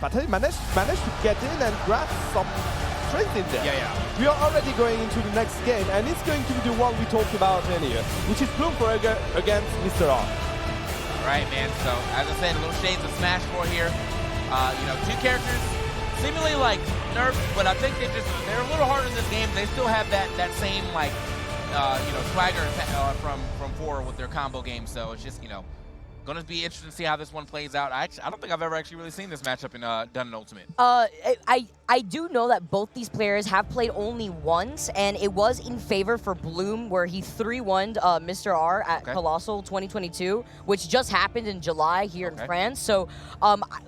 But he managed to get in and grab some strength in there. Yeah. We are already going into the next game, and it's going to be the one we talked about earlier, which is Bloom against MR.R. Right, man. So, as I said, a little shades of Smash 4 here. You know, two characters seemingly like nerfed, but I think they're a little harder in this game. They still have that same like you know, swagger from 4 with their combo game. So it's just, you know, going to be interesting to see how this one plays out. I don't think I've ever actually really seen this matchup in done in Ultimate. I do know that both these players have played only once, and it was in favor for Bloom, where he 3-1'd MR.R at Colossal 2022, which just happened in July here in France. So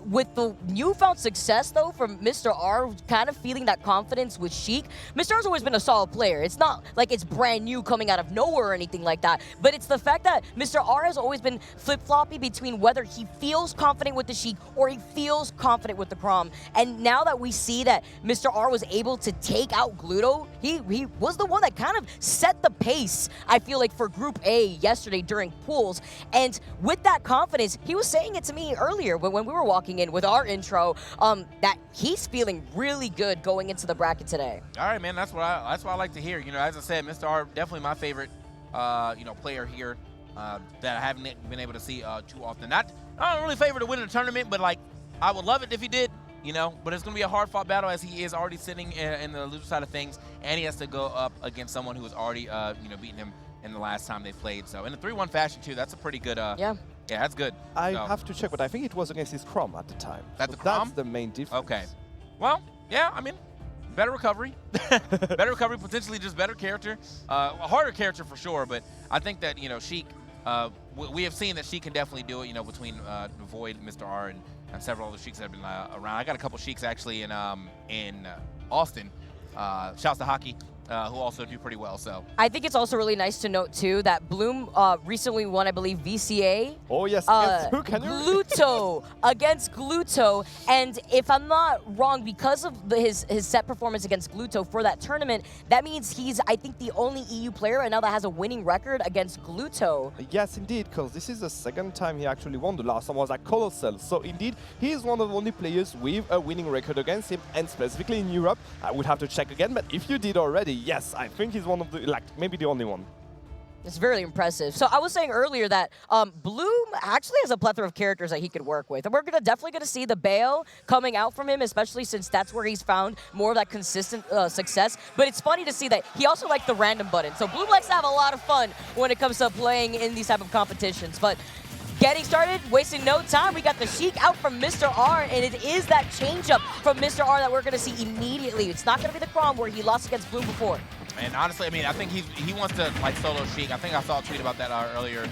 with the newfound success, though, from MR.R, kind of feeling that confidence with Sheik, MR.R's always been a solid player. It's not like it's brand new coming out of nowhere or anything like that, but it's the fact that MR.R has always been flip-floppy between whether he feels confident with the Sheik or he feels confident with the Chrom. And now that we see that MR.R was able to take out Gluto, he was the one that kind of set the pace, I feel like, for Group A yesterday during pools. And with that confidence, he was saying it to me earlier when we were walking in with our intro, that he's feeling really good going into the bracket today. All right, man, that's what I like to hear. You know, as I said, MR.R definitely my favorite you know, player here that I haven't been able to see too often. I don't really favor to win a tournament, but like I would love it if he did. You know, but it's going to be a hard-fought battle as he is already sitting in the loser side of things, and he has to go up against someone who has already, you know, beaten him in the last time they played. So in a 3-1 fashion, too, that's a pretty good, yeah, that's good. I have to check, but I think it was against his Chrom at the time. That's so the Chrom? That's the main difference. Okay. Well, yeah, I mean, better recovery. Better recovery, potentially just better character. A harder character for sure, but I think that, you know, Sheik, we have seen that she can definitely do it, you know, between Void, MR.R, and several other Sheiks that have been around. I got a couple Sheiks actually in Austin. Shouts to Hockey, who also do pretty well. So I think it's also really nice to note too that Bloom recently won, I believe, VCA. Oh yes, Gluto against Gluto, and if I'm not wrong, because of his set performance against Gluto for that tournament, that means he's, I think, the only EU player right now that has a winning record against Gluto. Yes, indeed, because this is the second time he actually won. The last one was at Colossal. So indeed, he is one of the only players with a winning record against him, and specifically in Europe. I would have to check again, but if you did already, yes, I think he's one of the, like, maybe the only one. It's very impressive. So I was saying earlier that Bloom actually has a plethora of characters that he could work with. And we're definitely going to see the Bale coming out from him, especially since that's where he's found more of that consistent success. But it's funny to see that he also likes the random button. So Bloom likes to have a lot of fun when it comes to playing in these type of competitions. But getting started, wasting no time, we got the Sheik out from MR.R, and it is that changeup from MR.R that we're going to see immediately. It's not going to be the Chrom where he lost against Bloom before. And honestly, I mean, I think he wants to like solo Sheik. I think I saw a tweet about that earlier,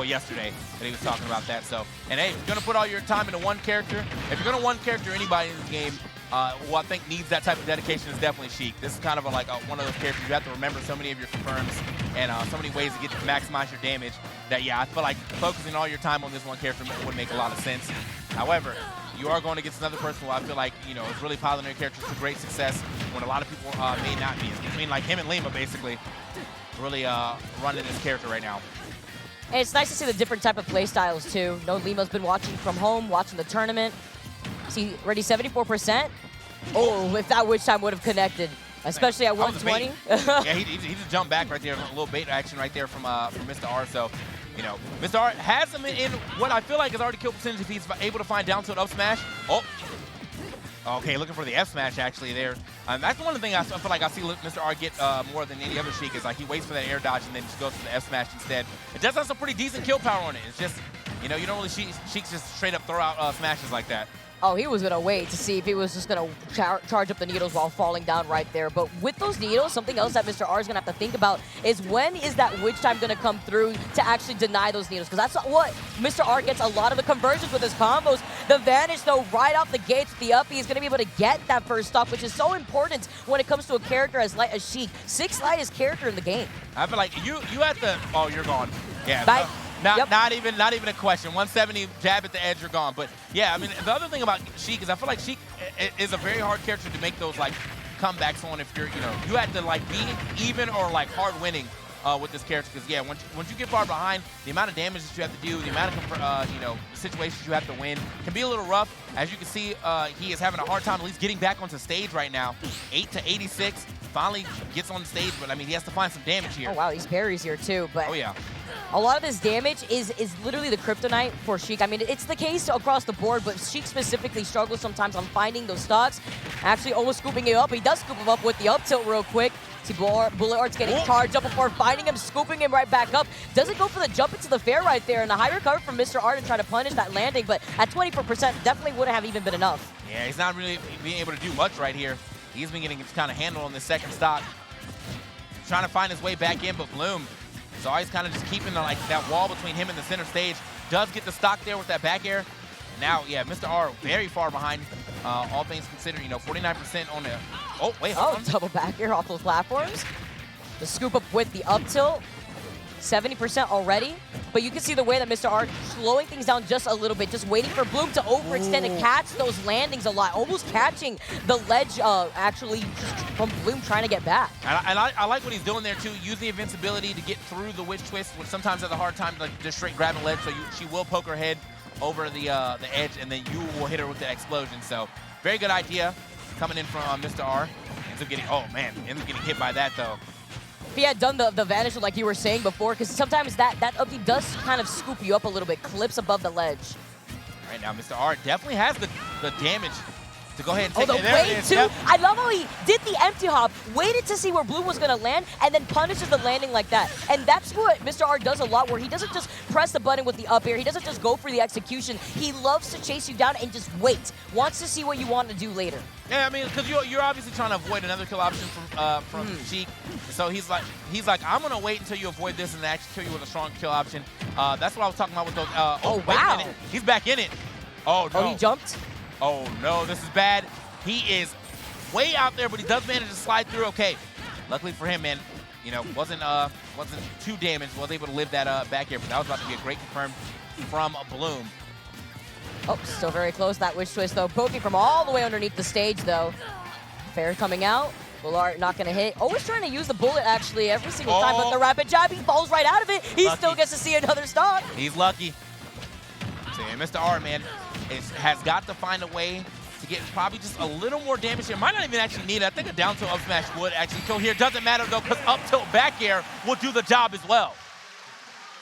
yesterday, that he was talking about that. So, and hey, if you're gonna put all your time into one character, if you're gonna one character anybody in this game, who I think needs that type of dedication is definitely Sheik. This is kind of one of those characters you have to remember so many of your confirms and so many ways to get to maximize your damage. That I feel like focusing all your time on this one character would make a lot of sense. However, you are going against another person who I feel like, you know, is really piloting their characters to great success when a lot of people may not be. I mean, like him and Lima, basically, really running this character right now. And it's nice to see the different type of play styles, too. No, Lima's been watching from home, watching the tournament. See, already 74%. Oh, if that Witch Time would have connected, especially at 120. Yeah, he just jumped back right there. A little bait action right there from MR.R. So, you know, MR.R has him in what I feel like is already kill percentage if he's able to find down tilt up smash. Oh, okay, looking for the F smash actually there. That's one of the things I feel like I see MR.R get more than any other Sheik is like he waits for that air dodge and then just goes for the F smash instead. It does have some pretty decent kill power on it. It's just, you know, you don't really Sheiks just straight up throw out smashes like that. Oh, he was going to wait to see if he was just going to charge up the needles while falling down right there. But with those needles, something else that MR.R is going to have to think about is when is that Witch Time going to come through to actually deny those needles? Because that's what MR.R gets a lot of the conversions with his combos. The Vanish, though, right off the gates with the up, he's going to be able to get that first stock, which is so important when it comes to a character as light as Sheik. 6th lightest character in the game. I feel like you have to, oh, you're gone. Yeah. Bye. Not even a question. 170, jab at the edge, you're gone. But yeah, I mean, the other thing about Sheik is I feel like Sheik is a very hard character to make those like comebacks on if you're, you know, you have to like be even or like hard winning with this character, because yeah, once you get far behind, the amount of damage that you have to do, the amount of you know, situations you have to win can be a little rough. As you can see, he is having a hard time at least getting back onto stage right now. 8 to 86, finally gets on the stage, but I mean, he has to find some damage here. Oh wow, these parries here too, but oh yeah. A lot of this damage is literally the kryptonite for Sheik. I mean, it's the case across the board, but Sheik specifically struggles sometimes on finding those stocks. Actually almost scooping it up. He does scoop him up with the up tilt real quick. See, Bullet Art's getting charged up before finding him, scooping him right back up. Doesn't go for the jump into the fair right there, and a high recovery from MR.R to try to punish that landing, but at 24%, definitely wouldn't have even been enough. Yeah, he's not really being able to do much right here. He's been getting kind of handled on this second stock. Trying to find his way back in, but Bloom is always kind of just keeping like that wall between him and the center stage. Does get the stock there with that back air. Now, yeah, MR.R very far behind, all things considered, you know, 49% on the... Oh, wait, hold on. Double back air off those platforms. The scoop up with the up tilt. 70% already, but you can see the way that MR.R slowing things down just a little bit, just waiting for Bloom to overextend and catch those landings a lot, almost catching the ledge actually from Bloom trying to get back. And I like what he's doing there too, using the invincibility to get through the witch twist, which sometimes has a hard time like just straight grabbing ledge, so she will poke her head over the edge, and then you will hit her with the explosion. So very good idea coming in from MR.R. Ends up getting, oh man, ends up getting hit by that though. If he had done the vanish like you were saying before, because sometimes that up B does kind of scoop you up a little bit, clips above the ledge. Right now, MR.R definitely has the damage to go ahead and take the it. There wait it is. too. Yep. I love how he did the empty hop, waited to see where Bloom was gonna land, and then punishes the landing like that. And that's what MR.R does a lot, where he doesn't just press the button with the up air, he doesn't just go for the execution. He loves to chase you down and just wait. Wants to see what you want to do later. Yeah, I mean, because you're obviously trying to avoid another kill option from Sheik. So he's like, I'm gonna wait until you avoid this and actually kill you with a strong kill option. That's what I was talking about with those. Oh wait wow! a minute. He's back in it. Oh no! Oh, he jumped. Oh no, this is bad. He is way out there, but he does manage to slide through. Okay, luckily for him, man, you know, wasn't too damaged. Was able to live that back air, but that was about to be a great confirm from Bloom. Oh, still very close. That witch twist, though, poking from all the way underneath the stage, though. Fair coming out. Bullard not going to hit. Always trying to use the bullet, actually, every single time, but the rapid jab, he falls right out of it. He still gets to see another stock. He's lucky. So, yeah, MR.R, man, has got to find a way to get probably just a little more damage here. Might not even actually need it. I think a down tilt up smash would actually kill here. Doesn't matter, though, because up tilt back air will do the job as well.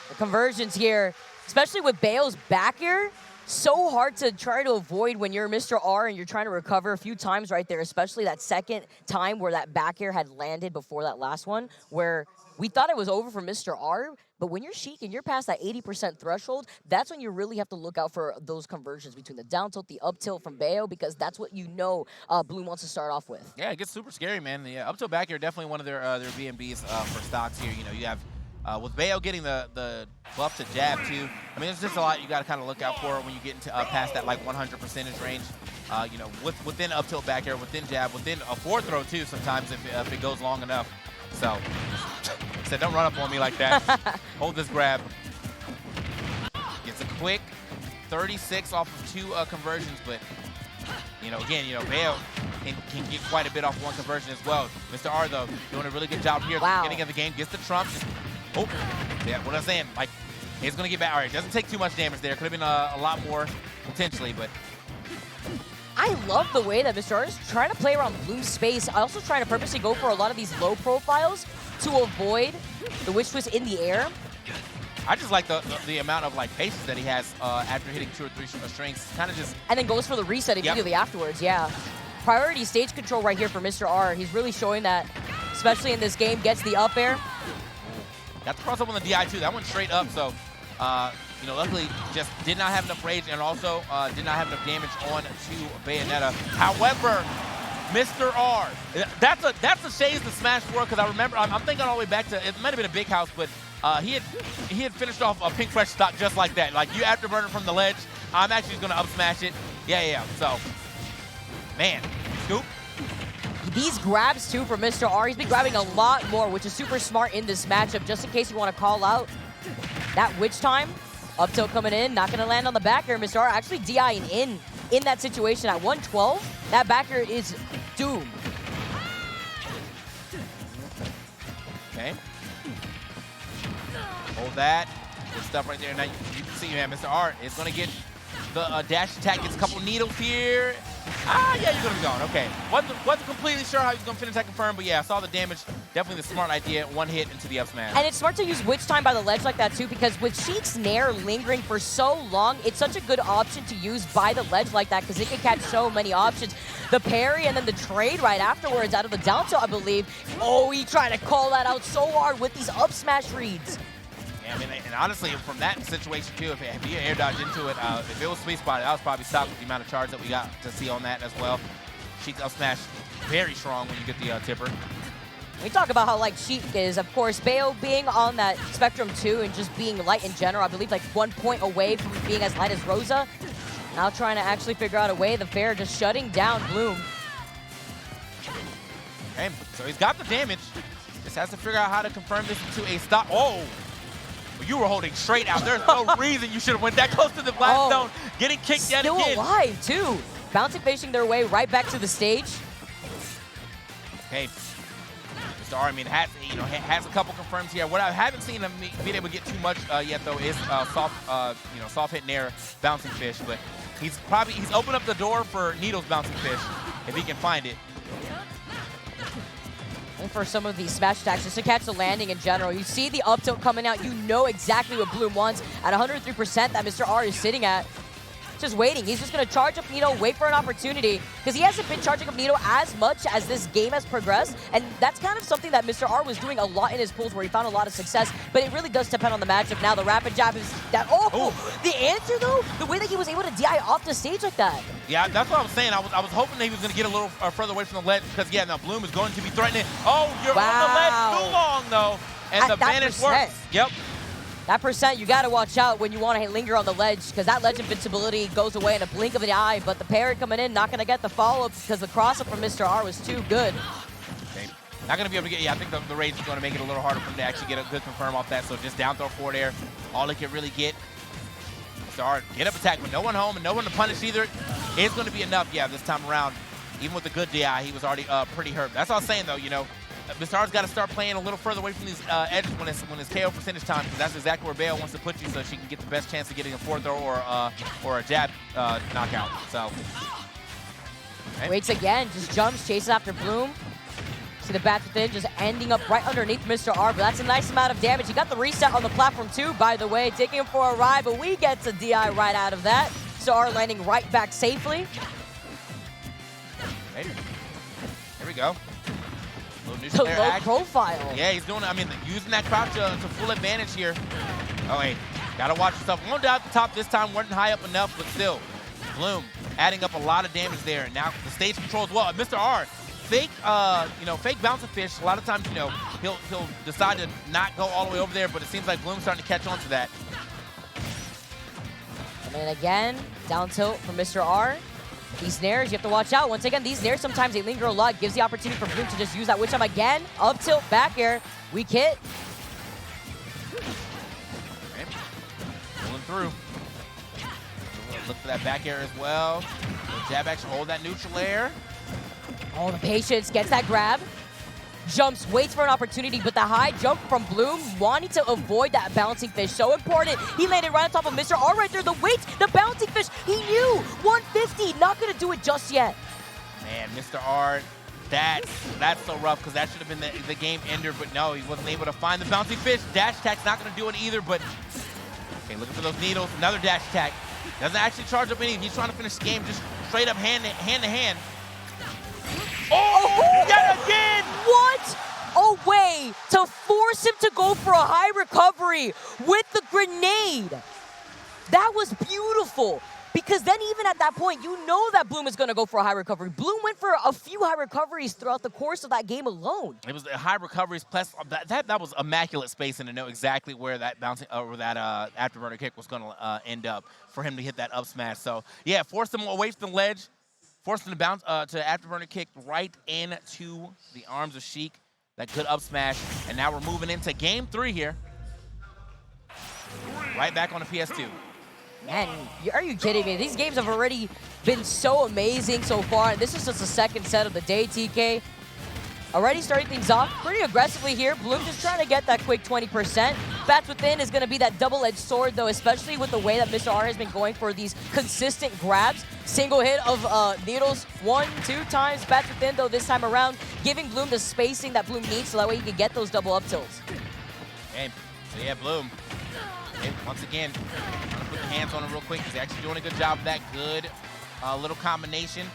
The conversions here, especially with Bale's back air, so hard to try to avoid when you're MR.R and you're trying to recover a few times right there, especially that second time where that back air had landed before that last one, where we thought it was over for MR.R, but when you're Sheik and you're past that 80% threshold, that's when you really have to look out for those conversions between the down tilt, the up tilt from Bayo, because that's what you know Bloom wants to start off with. Yeah, it gets super scary, man. The up tilt back air, definitely one of their BNBs for stocks here. You know, you have with Bayo getting the buff to jab too. I mean, there's just a lot you got to kind of look out for when you get into past that like 100% range. You know, within up tilt back air, within jab, within a forward throw too. Sometimes if it goes long enough. So, said don't run up on me like that. Hold this grab. Gets a quick 36 off of 2 conversions, but you know, again, you know, Bayo can get quite a bit off one conversion as well. MR.R, though, doing a really good job here at the beginning of the game. Gets the trump. Oh, yeah, what I'm saying, like, he's going to get back. All right, doesn't take too much damage there. Could have been a lot more, potentially, but... I love the way that MR.R is trying to play around Bloom's space. Also trying to purposely go for a lot of these low profiles to avoid the witch twist in the air. I just like the amount of like patience that he has after hitting 2 or 3 strings. Kind of just... And then goes for the reset immediately afterwards, yeah. Priority stage control right here for MR.R. He's really showing that, especially in this game, gets the up air. Got the cross up on the DI too. That went straight up, so you know, luckily just did not have enough rage and also did not have enough damage on to Bayonetta. However, MR.R, that's a shades to smash for, because I remember I'm thinking all the way back to, it might have been a big house, but he had finished off a pink fresh stock just like that. Like, you afterburner from the ledge, I'm actually gonna up smash it. Yeah. So, man, scoop. These grabs too from MR.R, he's been grabbing a lot more, which is super smart in this matchup, just in case you want to call out that witch time. Up tilt coming in, not gonna land on the back air. MR.R actually DIing in that situation at 112. That back air is doomed. Okay. Hold that. Good stuff right there. Now you can see, man, MR.R is going to get the dash attack. Gets a couple needles here. Ah, yeah, you're going to be gone. Okay. Wasn't completely sure how he was going to finish that confirm, but yeah, I saw the damage. Definitely the smart idea. One hit into the up smash. And it's smart to use Witch Time by the ledge like that too, because with Sheik's Nair lingering for so long, it's such a good option to use by the ledge like that because it can catch so many options. The parry and then the trade right afterwards out of the down tilt, I believe. Oh, he tried to call that out so hard with these up smash reads. Yeah, I mean, and honestly, from that situation too, if he air dodged into it, if it was sweet spot, that was probably stopped with the amount of charge that we got to see on that as well. Sheik's up smash very strong when you get the tipper. We talk about how light Sheik is, of course, Bayo being on that spectrum too and just being light in general, I believe like 1 point away from being as light as Rosa. Now trying to actually figure out a way, the fair just shutting down Bloom. Okay, so he's got the damage. Just has to figure out how to confirm this into a stop. Oh! You were holding straight out. There's no reason you should have went that close to the blast zone. Getting kicked yet again. Still alive, too. Bouncing, fishing their way right back to the stage. Okay. MR.R, I mean, has a couple confirms here. What I haven't seen him being able to get too much yet, though, is soft hit Nair bouncing fish. But he's opened up the door for Needles bouncing fish if he can find it. And for some of these smash attacks, just to catch the landing in general. You see the up tilt coming out, you know exactly what Bloom wants at 103% that MR.R is sitting at. Just waiting. He's just going to charge up Needle, wait for an opportunity, because he hasn't been charging up Needle as much as this game has progressed, and that's kind of something that MR.R was doing a lot in his pools where he found a lot of success, but it really does depend on the matchup. Now the rapid jab is that, the answer though, the way that he was able to DI off the stage like that. Yeah, that's what I was saying. I was hoping that he was going to get a little further away from the ledge, because yeah, now Bloom is going to be threatening. Oh, you're on the ledge too long though, and the vanish works. Yep. That percent, you got to watch out when you want to linger on the ledge, because that ledge invincibility goes away in a blink of an eye, but the parry coming in, not going to get the follow-up because the cross-up from MR.R was too good. Okay. Not going to be able to get, yeah, I think the rage is going to make it a little harder for him to actually get a good confirm off that, so just down throw forward air, all he can really get. MR.R, get up attack with no one home and no one to punish either, is going to be enough, yeah, this time around. Even with the good DI, he was already pretty hurt. That's all I was saying, though, you know. MR.R's got to start playing a little further away from these edges when it's KO percentage time, because that's exactly where Bayo wants to put you, so she can get the best chance of getting a forward throw or a jab knockout. So okay. Waits again, just jumps, chases after Bloom. See the bat within, just ending up right underneath MR.R, but that's a nice amount of damage. He got the reset on the platform too, by the way, taking him for a ride, but we get to DI right out of that. MR.R landing right back safely. Hey. Here we go. The low profile. Yeah, he's doing, I mean, using that crouch to full advantage here. Oh, hey, gotta watch yourself. One down at the top this time, wasn't high up enough, but still. Bloom adding up a lot of damage there. Now the stage control as well. MR.R, fake bouncing fish. A lot of times, he'll decide to not go all the way over there, but it seems like Bloom's starting to catch on to that. And then again, down tilt from MR.R. These nairs, you have to watch out. Once again, these nairs, sometimes they linger a lot. Gives the opportunity for Bloom to just use that witch time again. Up tilt, back air, weak hit. Okay. Pulling through. Look for that back air as well. Jab action, hold that neutral air. Oh, the patience, gets that grab. Jumps, waits for an opportunity, but the high jump from Bloom, wanting to avoid that bouncing fish. So important. He landed right on top of MR.R right there. The weight, the bouncing fish, he knew. 150, not going to do it just yet. Man, MR.R, that's so rough, because that should have been the game ender, but no, he wasn't able to find the bouncing fish. Dash attack's not going to do it either, but okay, looking for those needles. Another dash attack. Doesn't actually charge up anything. He's trying to finish the game just straight up hand to hand. Oh, yet again! What a way to force him to go for a high recovery with the grenade. That was beautiful, because then even at that point, you know that Bloom is going to go for a high recovery. Bloom went for a few high recoveries throughout the course of that game alone. It was the high recoveries, plus that was immaculate spacing to know exactly where that bouncing or that afterburner kick was going to end up for him to hit that up smash. So yeah, forced him away from the ledge. Forced him to bounce to afterburner kick right into the arms of Sheik. That good up smash. And now we're moving into game 3 here. Right back on the PS2. Man, are you kidding me? These games have already been so amazing so far. And this is just the second set of the day, TK. Already starting things off pretty aggressively here. Bloom just trying to get that quick 20%. Bats Within is going to be that double-edged sword, though, especially with the way that MR.R has been going for these consistent grabs. Single hit of Needles 1, 2 times. Bats Within, though, this time around, giving Bloom the spacing that Bloom needs so that way he can get those double up tilts. Okay, so yeah, Bloom. Okay, once again, I'm going to put the hands on him real quick. He's actually doing a good job of that good little combination.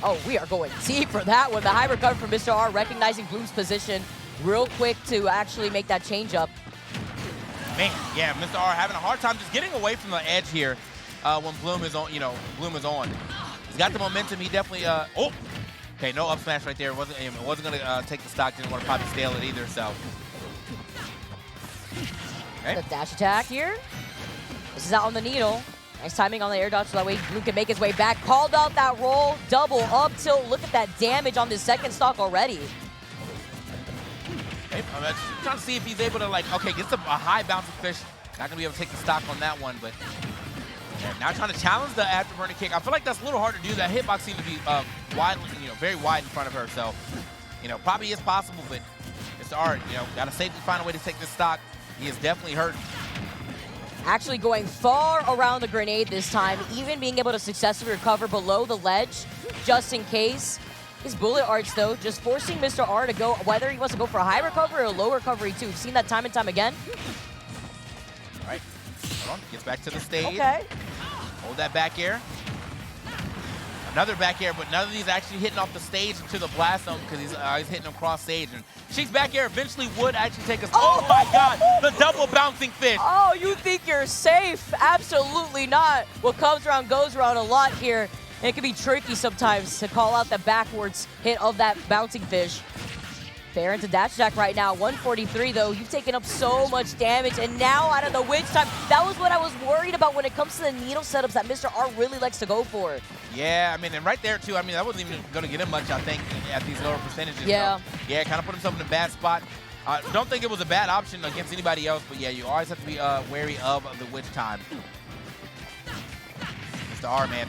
Oh, we are going deep for that one. The high recovery from MR.R, recognizing Bloom's position real quick to actually make that change up. Man, yeah, MR.R having a hard time just getting away from the edge here when Bloom is on, Bloom is on. He's got the momentum. He definitely, oh, okay, no up smash right there. It wasn't going to take the stock. Didn't want to probably stale it either, so. Okay. The dash attack here. This is out on the Needle. Nice timing on the air dodge so that way Bloom can make his way back. Called out that roll, double up tilt. Look at that damage on this second stock already. I'm trying to see if he's able to, like, okay, gets a high bouncing fish. Not going to be able to take the stock on that one, but now trying to challenge the afterburner kick. I feel like that's a little hard to do. That hitbox seems to be wide, very wide in front of her. So, probably is possible, but MR.R, got to safely find a way to take this stock. He is definitely hurt. Actually going far around the grenade this time, even being able to successfully recover below the ledge, just in case. His bullet arts, though, just forcing MR.R to go, whether he wants to go for a high recovery or a low recovery, too. We've seen that time and time again. All right, hold on, gets back to the stage. Okay. Hold that back air. Another back air, but none of these actually hitting off the stage into the blast zone because he's hitting them cross stage. And Sheik's back air eventually would actually take us. Oh my God, the double bouncing fish. Oh, you think you're safe? Absolutely not. What comes around goes around a lot here. And it can be tricky sometimes to call out the backwards hit of that bouncing fish. Fair into dash attack right now. 143 though. You've taken up so much damage, and now out of the witch time. That was what I was worried about when it comes to the needle setups that MR.R really likes to go for. Yeah, I mean, and right there too. I mean, that wasn't even going to get him much, I think, at these lower percentages. Yeah. So, yeah, kind of put himself in a bad spot. Don't think it was a bad option against anybody else, but yeah, you always have to be wary of the witch time. MR.R, man,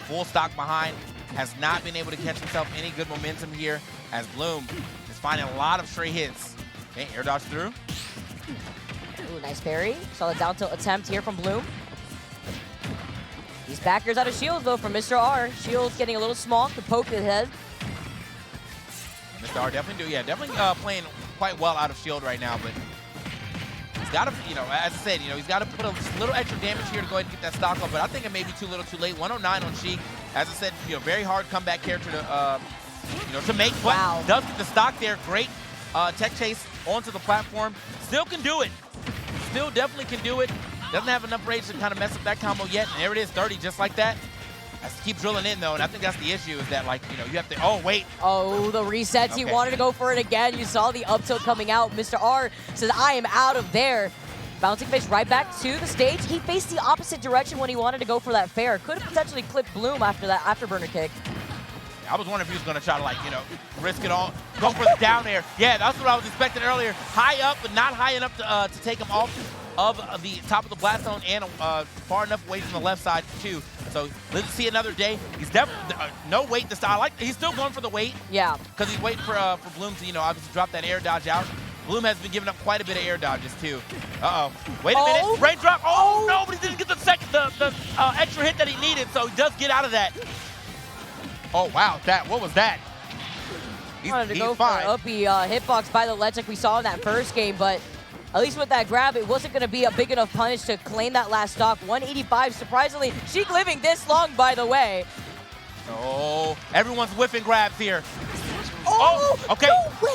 full stock behind, has not been able to catch himself any good momentum here as Bloom is finding a lot of stray hits. Okay, air dodge through. Ooh, nice parry. Saw the down tilt attempt here from Bloom. These backers out of shields though from MR.R. Shields getting a little small to poke his head. MR.R definitely playing quite well out of shield right now, but he's got to, as I said, he's got to put a little extra damage here to go ahead and get that stock up, but I think it may be too little too late. 109 on Sheik. As I said, very hard comeback character to make, but wow. Does get the stock there. Great tech chase onto the platform. Still can do it. Still definitely can do it. Doesn't have enough rage to kind of mess up that combo yet. And there it is, 30 just like that. Has to keep drilling in though, and I think that's the issue is that you have to, oh wait. Oh, the resets, Okay. He wanted to go for it again. You saw the up tilt coming out. MR.R says, I am out of there. Bouncing fish right back to the stage. He faced the opposite direction when he wanted to go for that fair. Could have potentially clipped Bloom after that afterburner kick. I was wondering if he was going to try to risk it all, go for the down air. Yeah, that's what I was expecting earlier. High up, but not high enough to take him off of the top of the blast zone and far enough away from the left side too. So let's see another day. He's definitely no weight this time. He's still going for the weight. Yeah. Because he's waiting for Bloom to obviously drop that air dodge out. Bloom has been giving up quite a bit of air dodges too. Uh-oh. Wait a minute. Raindrop. Oh no, but he didn't get the extra hit that he needed, so he does get out of that. Oh wow, what was that? He wanted to go fine. for an uppy hitbox by the ledge like we saw in that first game, but at least with that grab, it wasn't going to be a big enough punish to claim that last stock. 185, surprisingly. Sheik living this long, by the way. Oh, everyone's whiffing grabs here. Oh, okay.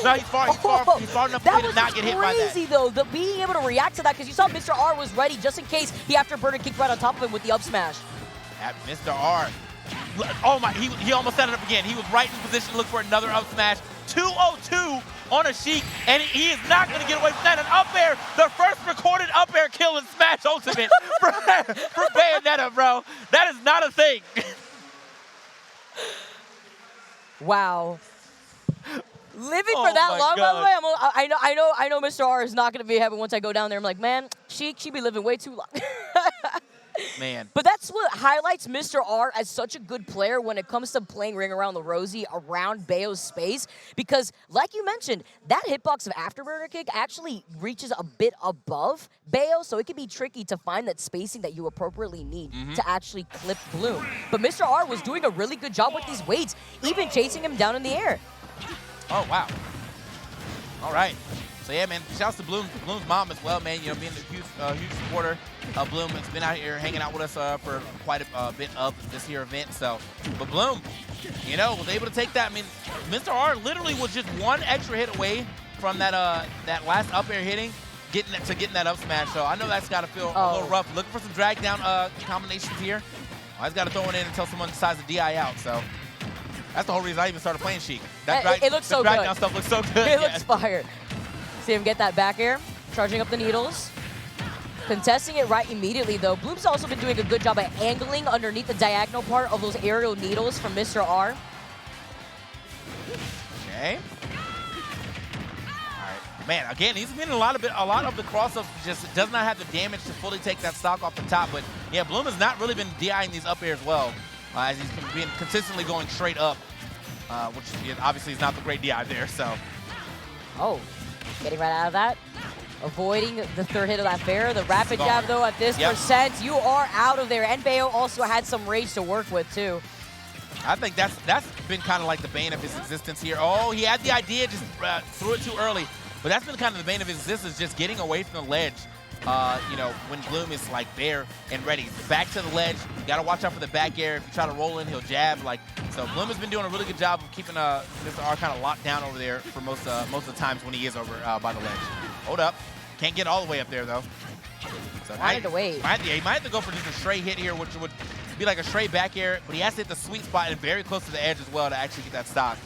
No, he's far enough away to not get hit by that. That was crazy, though, being able to react to that, because you saw MR.R was ready just in case he afterburner kicked right on top of him with the up smash. At MR.R. Oh my, he almost set it up again. He was right in position to look for another up smash. 202 on a Sheik, and he is not going to get away from that. An up air, the first recorded up air kill in Smash Ultimate for Bayonetta, bro. That is not a thing. Wow. Living for that long, by the way. I know MR.R is not going to be happy once I go down there. I'm like, man, she be living way too long. Man. But that's what highlights Mr. R as such a good player when it comes to playing Ring Around the Rosie around Bayo's space. Because, like you mentioned, that hitbox of Afterburner Kick actually reaches a bit above Bayo, so it can be tricky to find that spacing that you appropriately need to actually clip Bloom. But Mr. R was doing a really good job with these weights, even chasing him down in the air. Oh, wow. All right. So, yeah, man, shouts to Bloom's mom as well, man. You know, being a huge supporter of Bloom. Has been out here hanging out with us for quite a bit of this here event. So, but Bloom, you know, was able to take that. I mean, Mr. R literally was just one extra hit away from that that last up air hitting, getting that up smash. So I know that's got to feel a little rough. Looking for some drag down combinations here. I just got to throw it in until someone decides to DI out. So that's the whole reason I even started playing Sheik. It looks so good. Drag down stuff looks so good. It looks fire. See him get that back air, charging up the needles. Contesting it right immediately, though. Bloom's also been doing a good job at angling underneath the diagonal part of those aerial needles from Mr. R. Okay. All right. Man, again, he's been a lot of the cross-ups, just does not have the damage to fully take that stock off the top. But yeah, Bloom has not really been DIing these up airs well, as he's been consistently going straight up, which obviously is not the great DI there. So. Oh, getting right out of that. Avoiding the third hit of that fair. The rapid jab, though, at this percent, you are out of there. And Bayo also had some rage to work with, too. I think that's been kind of like the bane of his existence here. Oh, he had the idea, just threw it too early. But that's been kind of the bane of his existence, just getting away from the ledge. You know, when Bloom is like there and ready. Back to the ledge. You got to watch out for the back air. If you try to roll in, he'll jab. So Bloom has been doing a really good job of keeping Mr. R kind of locked down over there for most of the times when he is over by the ledge. Hold up. Can't get all the way up there, though. So wanted to wait. He might have to go for just a straight hit here, which would be like a straight back air, but he has to hit the sweet spot and very close to the edge as well to actually get that stock.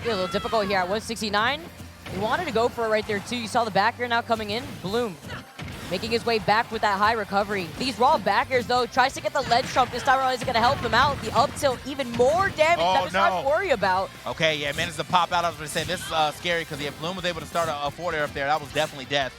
A little difficult here at 169. He wanted to go for it right there, too. You saw the back air now coming in. Bloom making his way back with that high recovery. These raw back airs, though, tries to get the ledge trump. This time around isn't going to help him out. The up tilt, even more damage that it's hard to worry about. Okay, yeah, managed to pop out. I was going to say, this is scary because if Bloom was able to start a forward air up there, that was definitely death.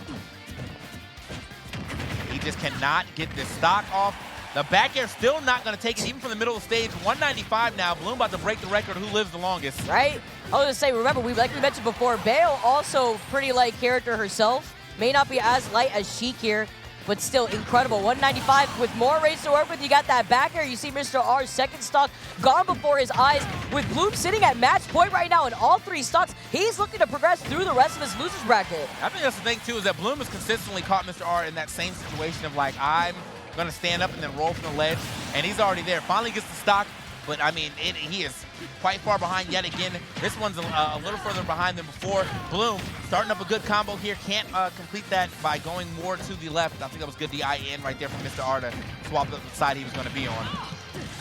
He just cannot get this stock off. The back air still not going to take it, even from the middle of the stage. 195 now. Bloom about to break the record of who lives the longest. Right? I was going to say, remember, like we mentioned before, Bayo also pretty light character herself. May not be as light as Sheik here, but still incredible. 195 with more race to work with. You got that back air. You see Mr. R's second stock gone before his eyes. With Bloom sitting at match point right now in all three stocks, he's looking to progress through the rest of his losers bracket. I think that's the thing, too, is that Bloom has consistently caught Mr. R in that same situation of, like, I'm going to stand up and then roll from the ledge, and he's already there. Finally gets the stock, but, I mean, he is quite far behind yet again. This one's a little further behind than before. Bloom starting up a good combo here. Can't complete that by going more to the left. I think that was good DI in right there from Mr. R to swap the side he was going to be on.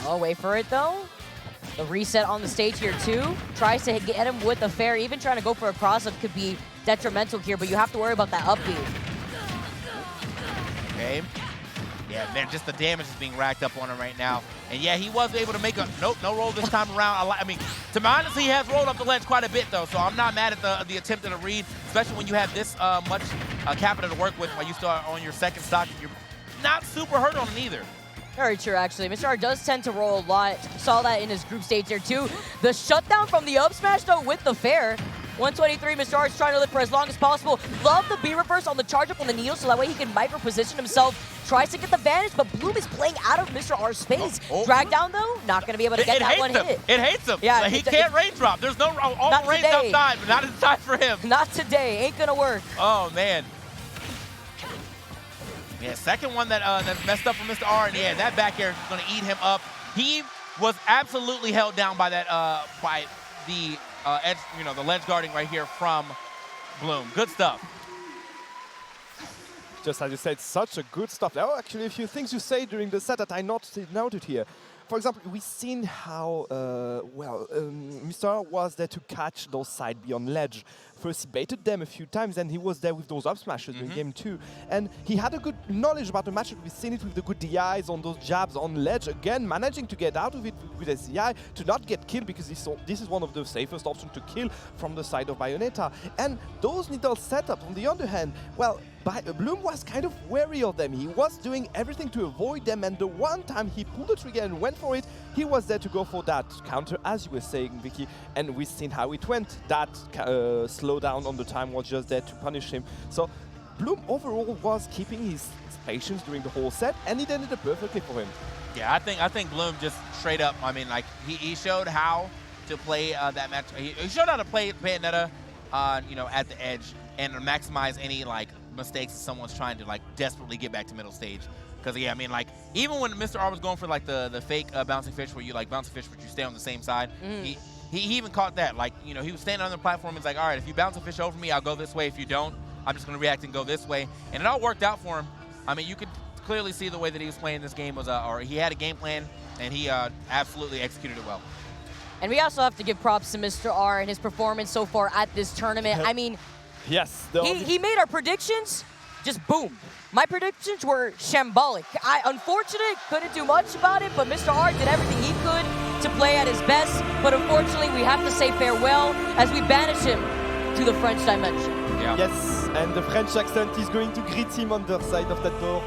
Oh, wait for it, though. The reset on the stage here, too. Tries to get him with the fair. Even trying to go for a cross-up could be detrimental here, but you have to worry about that up B. Okay. Yeah, man, just the damage is being racked up on him right now. And yeah, he was able to make a, no roll this time around. I mean, to be honest, he has rolled up the ledge quite a bit, though, so I'm not mad at the attempt at a read, especially when you have this much capital to work with while you start on your second stock. You're not super hurt on it either. Very true, actually. Mr. R does tend to roll a lot. Saw that in his group stage there, too. The shutdown from the up smash, though, with the fair. 123, Mr. R is trying to live for as long as possible. Love the B reverse on the charge up on the needle, so that way he can micro position himself. Tries to get the advantage, but Bloom is playing out of Mr. R's space. Drag down, though, not going to be able to get that one hit. It hates him. Yeah, like, he can't range drop. There's no all range outside, but not inside for him. Not today. Ain't going to work. Oh, man. Yeah, second one that's messed up for Mr. R, and yeah, that back air is going to eat him up. He was absolutely held down by that by the edge, the ledge guarding right here from Bloom. Good stuff. Just as you said, such a good stuff. There are actually a few things you say during the set that I noted here. For example, we've seen how Mr. R was there to catch those side B on ledge. First, he baited them a few times, and he was there with those up smashes in game 2. And he had a good knowledge about the matchup. We've seen it with the good DIs on those jabs on ledge. Again, managing to get out of it with SCI to not get killed, because this is one of the safest options to kill from the side of Bayonetta. And those needle setups, on the other hand, well, Bloom was kind of wary of them. He was doing everything to avoid them, and the one time he pulled the trigger and went for it, he was there to go for that counter, as you were saying, Vicky, and we've seen how it went. That slowdown on the time was just there to punish him. So Bloom overall was keeping his patience during the whole set, and it ended up perfectly for him. Yeah, I think Bloom just straight up, I mean, like, he showed how to play that match. He showed how to play Bayonetta, you know, at the edge and maximize any, like, mistakes if someone's trying to, like, desperately get back to middle stage. Because, yeah, I mean, like, even when MR.R was going for, like, the fake bouncing fish where you, like, bounce a fish but you stay on the same side, he even caught that. Like, you know, he was standing on the platform and he's like, all right, if you bounce a fish over me, I'll go this way. If you don't, I'm just going to react and go this way. And it all worked out for him. I mean, you could clearly see the way that he was playing this game was, or he had a game plan, and he absolutely executed it well. And we also have to give props to MR.R and his performance so far at this tournament. I mean, yes, he made our predictions, just boom. My predictions were shambolic. I unfortunately couldn't do much about it, but MR.R did everything he could to play at his best. But unfortunately, we have to say farewell as we banish him to the French dimension. Yeah. Yes, and the French accent is going to greet him on the side of that door.